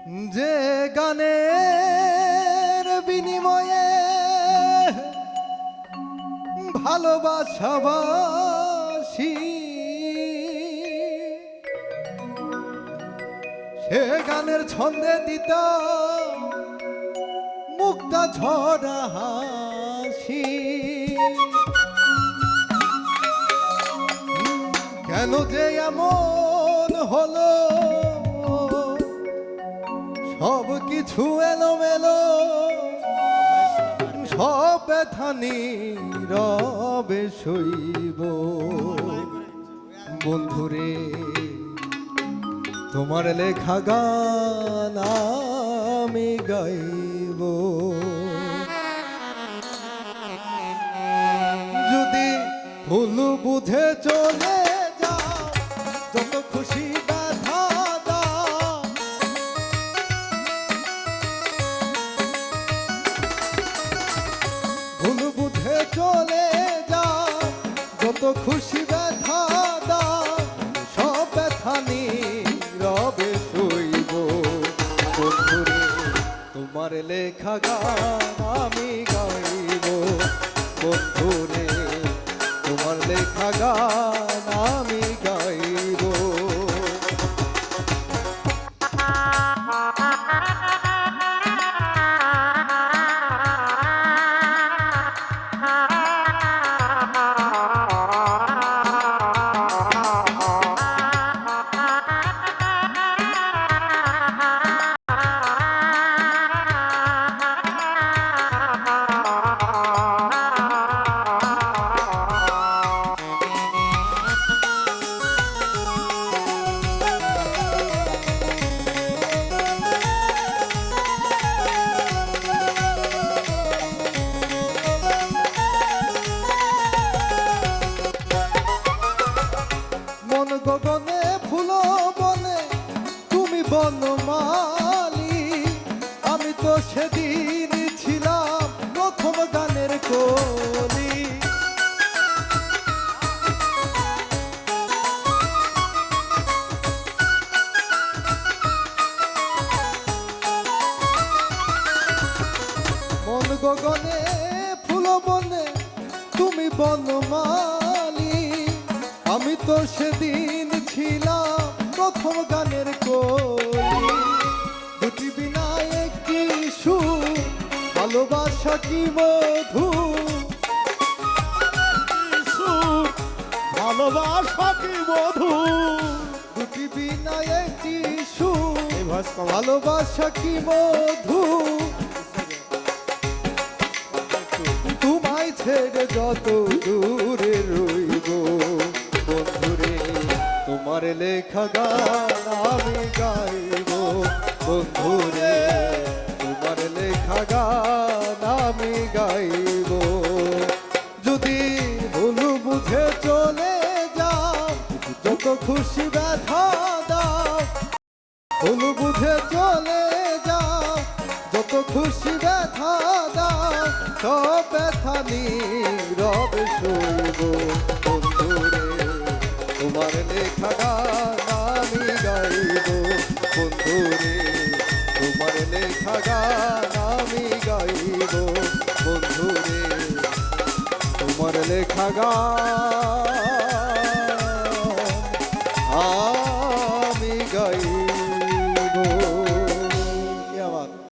যে গানের বিনিময়ে ভালোবাসাবাসি সে গানের ছন্দে দিতা মুক্তা ঝরা হাসি। কেন যে এমন হলো সব কিছু এলোমেলো, সব ব্যথা নীরবে সইব। বন্ধুরে তোমার লেখা গান আমি গাইব। যদি ভুল বুঝে চলে যাও যত খুশি ব্যথা দাও, ভুল বুঝে চলে যাও যত খুশি ব্যথা দাও, সব ব্যথা নীরবে সইব। বন্ধুরে তোমার লেখা গান আমি গাইব। বন্ধুরে তোমার লেখা গান আমি গাইব। গগনে ফুল বনে তুমি বনমালী, আমি তো সেদিন ছিলাম প্রথম গানের কলি। মন গগনে ফুল বনে তুমি বনমালী, আমি তো সেদিন ছিলাম প্রথম গানের কলি। দুটি বিনা একটি সুর, ভালোবাসা কি মধু, ভালোবাসা কি মধু। দুটি বিনা একটি সুর, ভালোবাসা কি মধু। তোমায় ছেড়ে যত দূরে রইব, বন্ধুরে তোমার লেখা গান আমি গাইব। বন্ধুরে তোমার লেখা গান আমি গাইব। যদি ভুল বুঝে চলে যাও যত খুশি ব্যথা দাও, ভুল বুঝে চলে যাও যত খুশি ব্যথা দাও, সব ব্যথা নীরবে সইব। বন্ধুরে তোমার লেখা গান আমি গাইব। বন্ধুরে তোমার লেখা গান আমি গাইব। বন্ধুরে তোমার লেখা গান